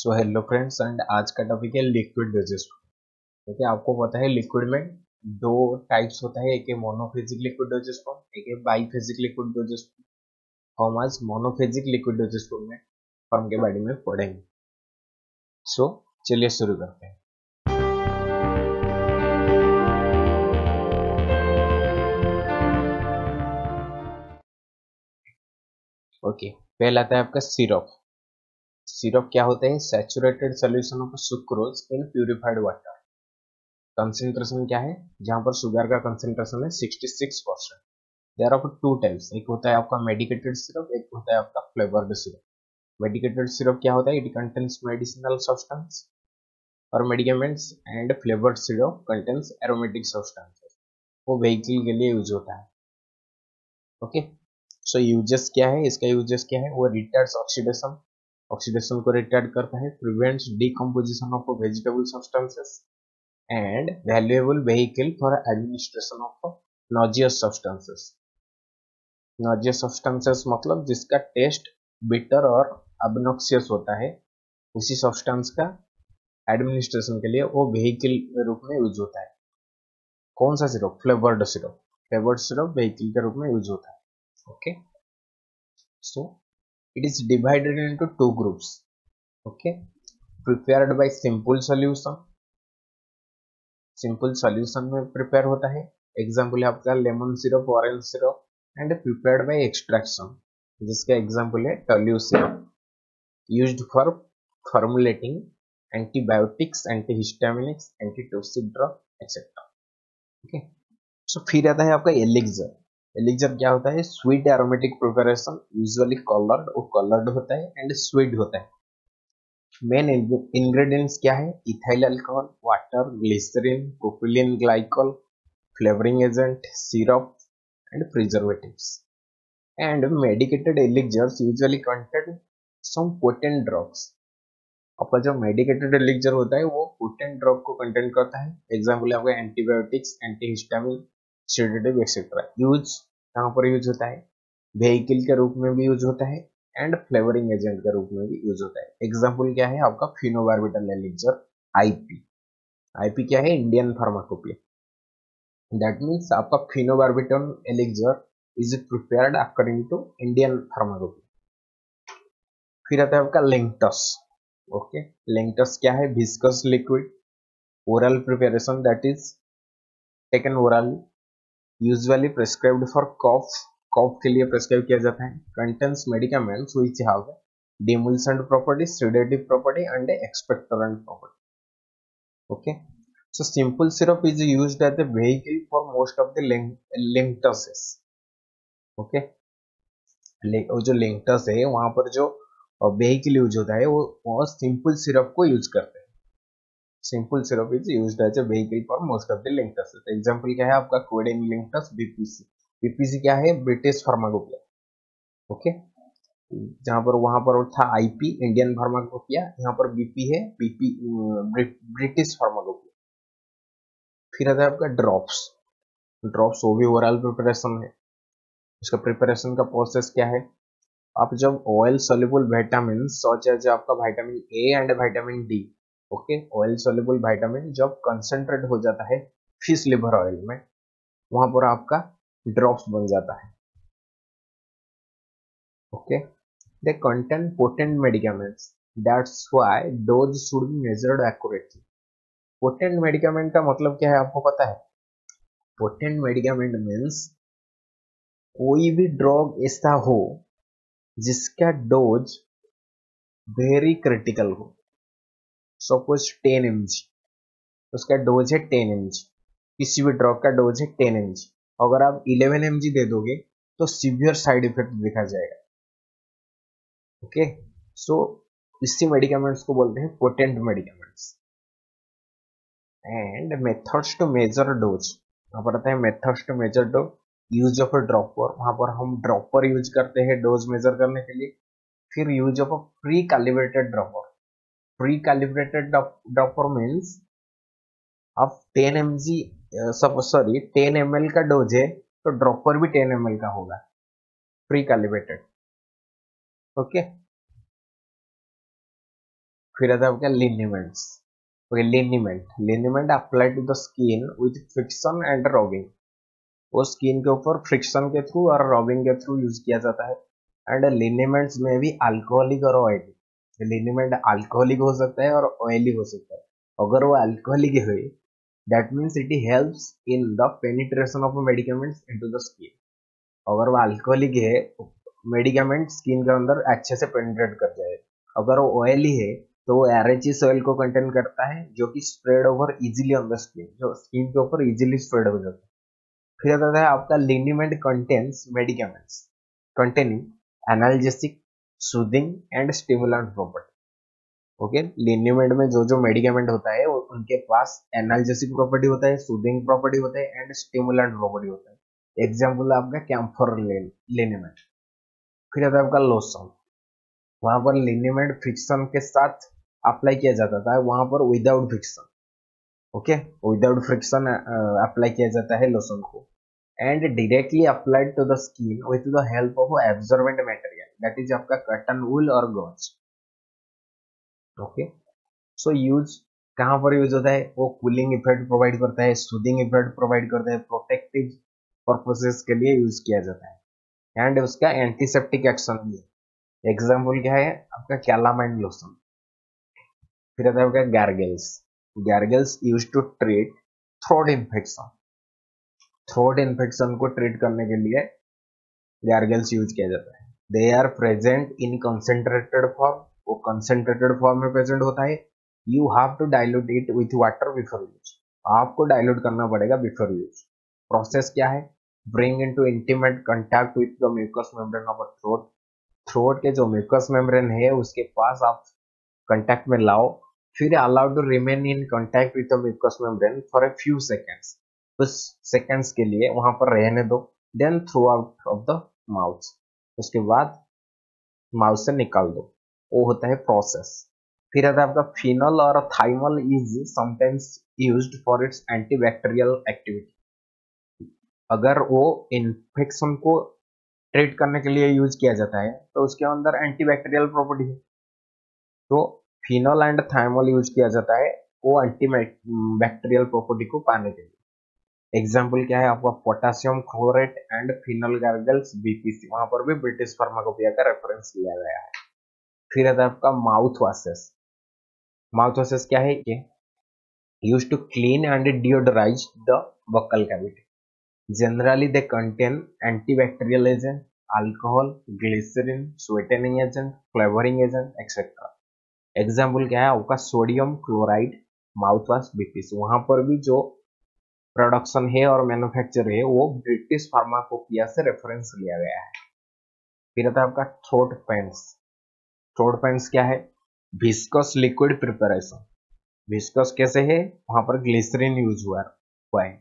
So hello friends and आज का topic है लिक्विड डोजेस। ठीक है, आपको पता है लिक्विड में दो टाइप्स होता है, एक है मोनोफेजिक लिक्विड डोजेस फॉर्म, एक है बाईफेजिक लिक्विड डोजेस फॉर्म। हम आज मोनोफेजिक लिक्विड डोजेस फॉर्म के बारे में पढ़ेंगे। सो चलिए शुरू करते हैं। ओके, पहला आता है आपका सिरप। सिरप क्या होता है? Saturated solution of sucrose in purified water. Concentration क्या है? जहां पर शुगर का कंसेंट्रेशन है 66%। देयर आर टू टाइप्स, एक होता है आपका मेडिकेटेड सिरप, एक होता है आपका फ्लेवर्ड सिरप। मेडिकेटेड सिरप क्या होता है? इट कंटेन्स मेडिसिनल सब्सटेंस और medicaments, and flavoured syrup contains aromatic substances. वो व्हीकल के लिए यूज होता है। ओके, सो यूजेस क्या है इसका? यूजेस क्या है? वो रिटार्ड्स ऑक्सीडेशन, ऑक्सीडेशन को रिटार्ड करता है, prevents decomposition of vegetable substances, and valuable vehicle for administration of nauseous substances. Nauseous substances मतलब जिसका टेस्ट बिटर और अबनॉक्सियस होता है, उसी सब्सटेंस का एडमिनिस्ट्रेशन के लिए वो व्हीकल के रूप में यूज होता है। कौन सा syrup? Flavoured syrup. Flavoured syrup vehicle के रूप में यूज होता है। Okay, so it is divided into two groups. Okay, prepared by simple solution. Simple solution में प्रिपेयर होता है, एग्जांपल है आपका lemon syrup, orange syrup, and prepared by extraction, जिसका एग्जांपल है tolu syrup, used for formulating antibiotics, antihistaminics, antitoxic drug etcetera. Okay, so फिर आता है आपका एलिक्सर। एलिक्सर क्या होता है? Sweet aromatic preparation, usually coloured, वो कलर्ड होता है एंड स्वीट होता है। मेन इंग्रेडिएंट्स क्या है? Ethyl alcohol, water, glycerine, propylene glycol, flavouring agent, syrup and preservatives. And medicated elixirs usually contain some potent drugs. आपका जो मेडिकेटेड एलिक्सर होता है वो पोटेंट ड्रग को कंटेन करता है, एग्जांपल है आपका antibiotics, antihistamine, sedative etcetera. Use कहाँ पर यूज होता है? व्हीकल के रूप में भी यूज होता है एंड फ्लेवरिंग एजेंट के रूप में भी यूज होता है। एग्जांपल क्या है आपका? Phenobarbital elixir, IP. आईपी क्या है? Indian pharmacopoeia. दैट मीन्स आपका phenobarbital elixir is prepared according to Indian pharmacopoeia. फिर आता है आपका लिंक्टस। ओके, लिंक्टस क्या है? Viscous liquid, oral preparation, that is taken oral, usually prescribed for cough, cough के लिए प्रेस्क्राइब किया जाता है। Contains medicaments which have demulcent property, sedative property and expectorant property. Okay, so simple syrup is used as a vehicle for most of the linctuses. Okay, वो जो linctus है वहां पर जो व्हीकल यूज होता है वो सिंपल सिरप को यूज करते हैं। Simple syrup is used as a vehicle for most of the linctus. Example क्या है आपका? Codeine linctus, BPC. बीपीसी क्या है? British pharmacopoeia. ओके, जहां पर वहां पर था आईपी, इंडियन फार्माकोपिया, यहाँ पर बीपी है, बीपी ब्रिटिश फार्माकोपिया। फिर आता है आपका ड्रॉप्स। ड्रॉप्स वो भी ओरल प्रिपरेशन है। इसका प्रिपरेशन का प्रोसेस क्या है? आप जब oil soluble vitamin such as आपका vitamin A and vitamin D, okay, oil soluble vitamin जब कंसंट्रेट हो जाता है फिश लिवर ऑयल में, वहां पर आपका ड्रॉप्स बन जाता है। Okay, they contain potent medicaments, that's why dose should be measured accurately. Potent medicament का मतलब क्या है आपको पता है? पोटेंट मेडिकामेंट मीन्स कोई भी ड्रग ऐसा हो जिसका डोज वेरी क्रिटिकल हो। सपोज 10 mg, उसका डोज है 10 mg, किसी भी ड्रग का डोज है 10 mg। अगर आप 11 mg दे दोगे तो सीवियर साइड इफेक्ट दिखा जाएगा। ओके, सो इसी मेडिकामेंट्स को बोलते हैं potent medicaments. And methods to measure dose, वहां पर आता है methods to measure dose, use of a dropper, वहां पर हम ड्रॉपर यूज करते हैं डोज मेजर करने के लिए। फिर use of a pre calibrated dropper. Pre calibrated dropper means आप 10 mg, सॉरी 10 ml का डोज है तो ड्रॉपर भी 10 ml का होगा, प्री कैलिब्रेटेड। ओके, फिर आता है आपका liniments. Okay, liniment apply to the skin with friction and rubbing. वो स्किन के ऊपर फ्रिक्शन के थ्रू और रॉबिंग के थ्रू यूज किया जाता है। एंड लिनीमेंट्स में भी अल्कोहलिक और ऑयली, लिनीमेंट अल्कोहलिक हो सकता है और ऑयली हो सकता है। अगर वो अल्कोहलिक है, that means it helps in the penetration of medicaments into the skin. अगर वो अल्कोहलिक है, मेडिकेमेंट स्किन के अंदर अच्छे से पेनिट्रेट कर जाए। अगर वो ऑयली है तो वो एरएचएस ऑयल को कंटेन करता है, जो कि spread over easily on the skin, जो स्किन के ऊपर इजीली स्प्रेड हो जाता है। फिर आता है आपका liniment contains medicaments containing analgesic, soothing and stimulant property. Okay, liniment में जो जो मेडिकेमेंट होता है वो उनके पास एनाल्जेसिक प्रॉपर्टी होता है, सूदिंग प्रॉपर्टी होता है एंड स्टिमुलेंट प्रॉपर्टी होता है। एग्जाम्पल है आपका कैम्फर लिनीमेंट। फिर आता है आपका लोशन। वहां पर लिनीमेंट फ्रिक्शन के साथ अप्लाई किया जाता था, वहां पर without friction. Okay, without friction apply किया जाता है लोशन को, and directly applied to the skin with the help of absorbent material, that is आपका कॉटन वूल और गॉज। ओके, सो यूज कहां पर यूज होता है? वो कूलिंग इफेक्ट प्रोवाइड करता है, सूदिंग इफेक्ट प्रोवाइड करता है, प्रोटेक्टिव पर्पसेस के लिए यूज किया जाता है, एंड उसका एंटीसेप्टिक एक्शन भी है। एग्जाम्पल क्या है आपका? Calamine lotion. फिर आता है आपका gargles. Gargles use to treat throat infection. Throat infection को ट्रीट करने के लिए गार्गल्स यूज किया जाता है। They are present in concentrated form, वो कंसेंट्रेटेड फॉर्म में प्रेजेंट होता है। You have to dilute it with water before use, आपको डाइल्यूट करना पड़ेगा बिफोर यूज। प्रोसेस क्या है? Bring into intimate contact with the mucous membrane of throat. Throat के जो म्यूकस मेम्ब्रेन है उसके पास आप कांटेक्ट में लाओ, फिर allowed to remain in contact with the mucous membrane for a few seconds. कुछ सेकेंड्स के लिए वहां पर रहने दो, then through out of the mouth, उसके बाद माउथ से निकाल दो। वो होता है प्रोसेस। फिर आता है आपका फिनल और thymol is sometimes used for its antibacterial activity. अगर वो इन्फेक्शन को ट्रीट करने के लिए यूज किया जाता है तो उसके अंदर एंटीबैक्टीरियल प्रॉपर्टी है, तो फिनल एंड थाइमल यूज किया जाता है वो एंटीबैक्टीरियल प्रॉपर्टी को पाने के लिए। एग्जाम्पल क्या है आपका? Potassium chlorate and phenol gargles BPC, वहां पर भी ब्रिटिश फार्माकोपिया का रेफरेंस लिया गया है। फिर आता है आपका माउथ वॉशेस। माउथ वॉशेस क्या है? ये use to clean and deodorize the buccal cavity. Generally, they contain antibacterial agent, alcohol, glycerin, sweetening agent, flavoring agent, etc. Example क्या है आपका? Sodium chloride mouth wash BPC, वहां पर भी जो प्रोडक्शन है और मैन्युफैक्चर है वो ब्रिटिश फार्माकोपिया से रेफरेंस लिया गया है। फिर आता है आपका थ्रोट पेंस। थ्रोट पेंस क्या है? Viscous liquid preparation. विस्कस कैसे है? वहां पर ग्लिसरीन यूज हुआ है।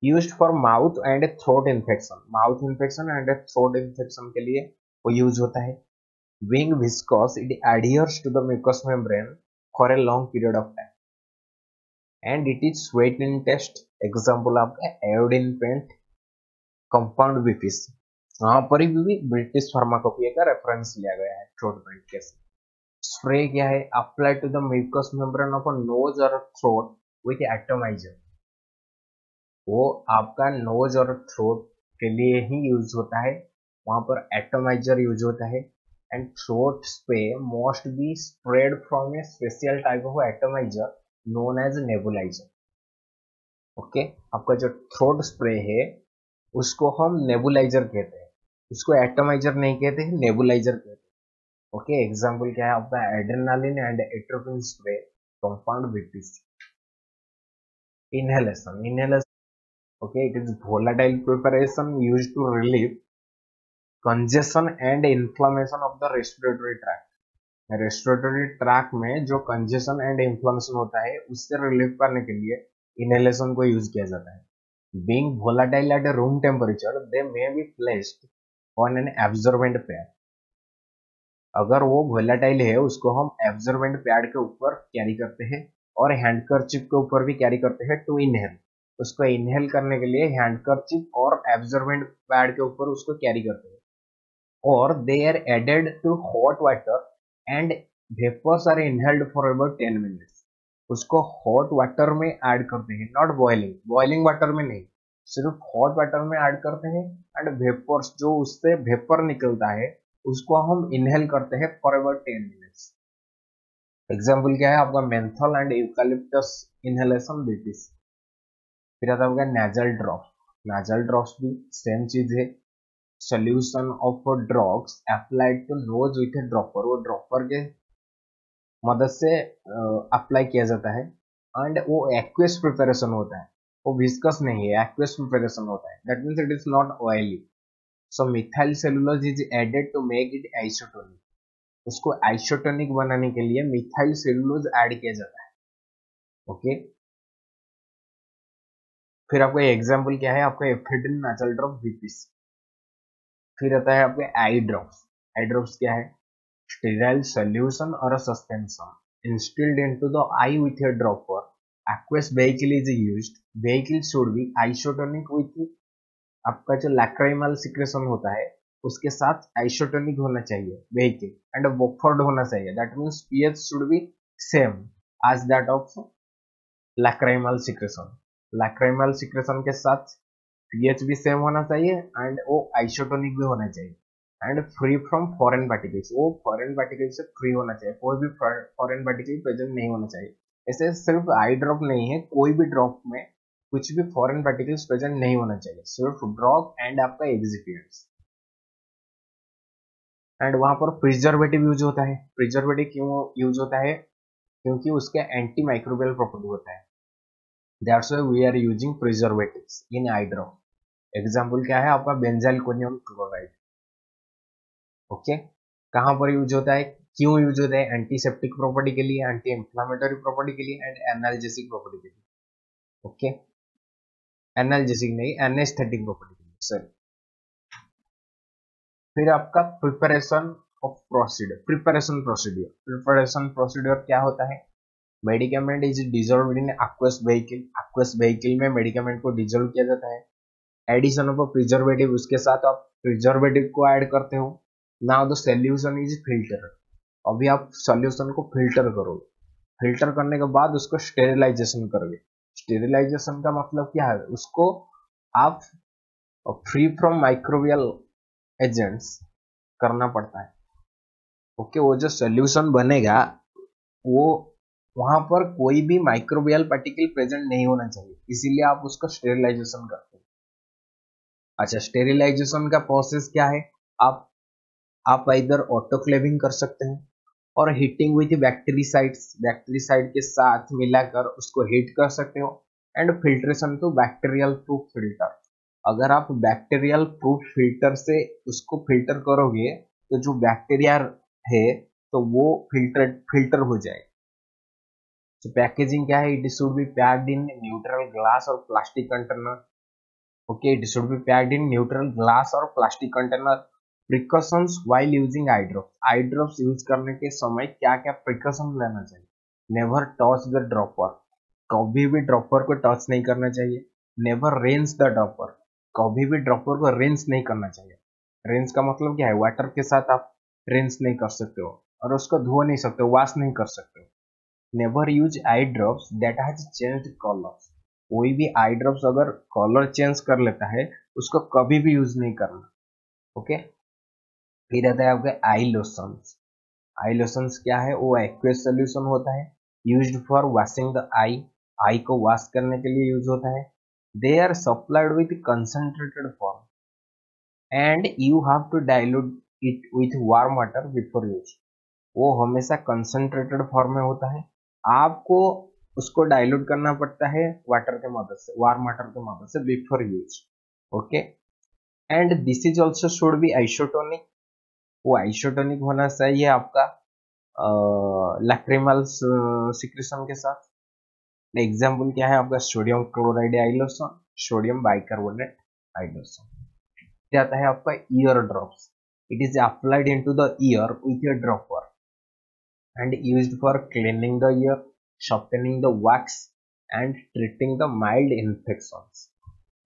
Used for mouth and throat infection, mouth infection and throat infection के लिए वो यूज होता है। Being viscous it adheres to the mucous membrane for a long period of time and it is sweet in taste. Example आपका iodine paint, compound BPC, वहां पर भी British pharmacopoeia का रेफरेंस लिया गया है थ्रोट पेंट के साथ। स्प्रे क्या है? Apply to the mucous membrane of a nose और थ्रोट विथ एटोमाइजर। वो आपका नोज और थ्रोट के लिए ही यूज होता है, वहां पर एटोमाइजर यूज होता है। And throat spray must be sprayed from a special type of atomiser known as nebuliser. Okay, आपका जो थ्रोट स्प्रे है उसको हम नेबुलाइजर कहते हैं, उसको एटोमाइजर नहीं कहते हैं, नेबुलाइजर कहते हैं। ओके, एग्जाम्पल क्या है आपका? Adrenaline and atropine spray, compound BPC. Inhalation, okay, it is volatile preparation used to relieve congestion and inflammation of the respiratory tract। Respiratory tract में जो कंजेशन एंड इन्फ्लेमेशन होता है उससे रिलीव करने के लिए इनहेलेशन को यूज किया जाता है। Being volatile at room temperature they may be placed on an absorbent pad. अगर वो वोलाटाइल है उसको हम एब्जॉर्बेंट पैड के ऊपर कैरी करते हैं और हैंडकरचिप के ऊपर भी कैरी करते हैं टू इनहेल। उसको इनहेल करने के लिए हैंडकरचिप और एब्जॉर्बेंट पैड के ऊपर उसको कैरी करते हैं, और they are added to hot water and vapours are inhaled for about 10 minutes. उसको हॉट वाटर में ऐड करते हैं, नॉट बॉइलिंग, बॉइलिंग वाटर में नहीं, सिर्फ हॉट वाटर में ऐड करते हैं एंड वेपर्स, जो उससे वेपर निकलता है उसको हम इनहेल करते हैं फॉर अबाउट 10 मिनट्स। एग्जाम्पल क्या है आपका, मेंथल एंड यूकालिप्टस इनहेलेशन बेटिस। फिर आता होगा नेजल ड्रॉप। नेजल ड्रॉप्स भी सेम चीज है, solution of drops applied to nose with a dropper. वो ड्रॉपर के मदद से अप्लाई किया जाता है एंड वो एक्वेस प्रिपरेशन होता है, वो विस्कस नहीं है, एक्वेस प्रिपरेशन होता है, that means it is not oily. So methyl cellulose is added to make it isotonic. उसको आइसोटोनिक बनाने के लिए मिथाइल सेलुलोज ऐड किया जाता है। ओके फिर आपका एग्जाम्पल क्या है, आपका एफेड्रिन नेजल ड्रॉप वीपीस। फिर आता है आपके आई ड्रॉप्स। आई ड्रॉप्स क्या है, sterile solution or a suspension instilled into the eye with a dropper. Aqueous vehicle is used. Vehicle should be isotonic with आपका जो lacrimal secretion होता है उसके साथ isotonic होना चाहिए vehicle and buffered होना चाहिए. That means pH should be same as that of lacrimal secretion. Lacrimal secretion के साथ pH भी सेम होना चाहिए एंड वो आइसोटोनिक भी होना चाहिए and free from foreign particles. वो फॉरेन पार्टिकल से फ्री होना चाहिए, कोई भी फॉरेन पार्टिकल प्रेजेंट नहीं होना चाहिए। ऐसे सिर्फ आई ड्रॉप नहीं है, कोई भी ड्रॉप में कुछ भी फॉरेन पार्टिकल्स प्रेजेंट नहीं होना चाहिए, सिर्फ ड्रॉप एंड आपका एक्सिपिएंट्स। एंड वहां पर प्रिजर्वेटिव यूज होता है। प्रिजर्वेटिव क्यों यूज होता है, क्योंकि उसके एंटी माइक्रोबियल प्रॉपर्टी होता है, that's why we are using preservatives in eye drop. Example क्या है आपका, बेंजाइल कोनियम क्लोराइड। ओके कहां पर यूज होता है, क्यों यूज होता है, एंटीसेप्टिक प्रॉपर्टी के लिए, एंटी इंफ्लेमेटरी प्रॉपर्टी के लिए एंड एनाल्जेसिक प्रॉपर्टी के लिए। ओके एनाल्जेसिक नहीं, एनेस्थेटिक प्रॉपर्टी के लिए, सॉरी। फिर आपका preparation of procedure. Preparation procedure क्या होता है, medicament is dissolved in aqueous vehicle. Aqueous vehicle में मेडिकेमेंट को डिजोल्व किया जाता है। एडिशन ऑफ प्रिजर्वेटिव, उसके साथ आप प्रिजर्वेटिव को ऐड करते हो। Now the solution is filter. अभी आप सॉल्यूशन को फिल्टर करोगे, फिल्टर करने के बाद उसको स्टेरिलाइजेशन करोगे। स्टेरिलाइजेशन का मतलब क्या है, उसको आप फ्री फ्रॉम माइक्रोबियल एजेंट्स करना पड़ता है। ओके वो जो सॉल्यूशन बनेगा वो वहां पर कोई भी माइक्रोबियल पार्टिकल प्रेजेंट नहीं होना चाहिए, इसीलिए आप उसका स्टेरिलाइजेशन करते हैं। अच्छा स्टेरिलाइजेशन का प्रोसेस क्या है, आप इधर ऑटोक्लेविंग कर सकते हैं और हीटिंग विथ बैक्टीरिसाइड के साथ मिलाकर उसको हीट कर सकते हो and filtration to bacterial proof filter. अगर आप बैक्टीरियल प्रूफ फिल्टर से उसको फिल्टर करोगे तो जो बैक्टीरिया है तो वो फिल्टर हो जाए। तो पैकेजिंग क्या है, it should be packed in neutral glass और plastic container. Okay it should be packed in neutral glass और plastic container. Precautions while using eye drops. Eye drops use करने के समय क्या क्या प्रिकॉशन लेना चाहिए, नेवर टच द ड्रॉपर। कभी भी ड्रॉपर को टच नहीं करना चाहिए। Never Reigns the dropper. कभी भी ड्रॉपर को रेंस नहीं करना चाहिए। रेंस का मतलब क्या है, वाटर के साथ आप रेंस नहीं कर सकते हो और उसको धो नहीं सकते हो, वॉश नहीं कर सकते हो। Never use eye drops that has changed colour. कोई भी आई ड्रॉप्स अगर कलर चेंज कर लेता है उसको कभी भी यूज नहीं करना। ओके फिर आता है आपका आई लोशंस। आई लोशंस क्या है, वो एक्वेस सोल्यूशन होता है, used for washing the eye. Eye को वॉश करने के लिए यूज होता है। They are supplied with concentrated form and you have to dilute it with warm water before use. वो हमेशा कंसंट्रेटेड फॉर्म में होता है, आपको उसको डाइल्यूट करना पड़ता है वाटर के मदद से, वार्म वाटर के मदद से before use. Okay and this is also should be isotonic. वो आइसोटोनिक होना चाहिए आपका लैक्रिमल सिक्रेशन के साथ। एग्जाम्पल क्या है आपका, सोडियम क्लोराइड आई लोशन, सोडियम बाइकार्बोनेट आई लोशन। क्या आता है आपका ear drops. It is applied into the year with a dropper and used for cleaning the ear, softening the wax and treating the mild infections।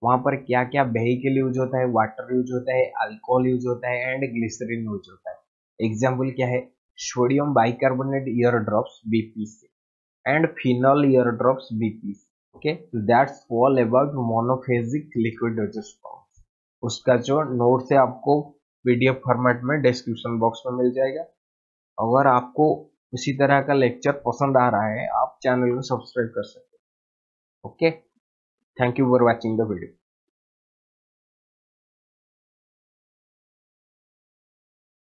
वहां पर क्या क्या vehicle use होता है, वाटर यूज होता है, अल्कोहल यूज होता है एंड ग्लिसरीन यूज होता है। एग्जाम्पल क्या है, sodium bicarbonate eardrops BPC and phenol eardrops BPC. Okay, that's all about monophasic liquid dosage forms. उसका जो नोट्स है आपको PDF फॉर्मेट में डिस्क्रिप्शन बॉक्स में मिल जाएगा। अगर आपको उसी तरह का लेक्चर पसंद आ रहा है आप चैनल को सब्सक्राइब कर सकते हैं। Okay, thank you for watching the video.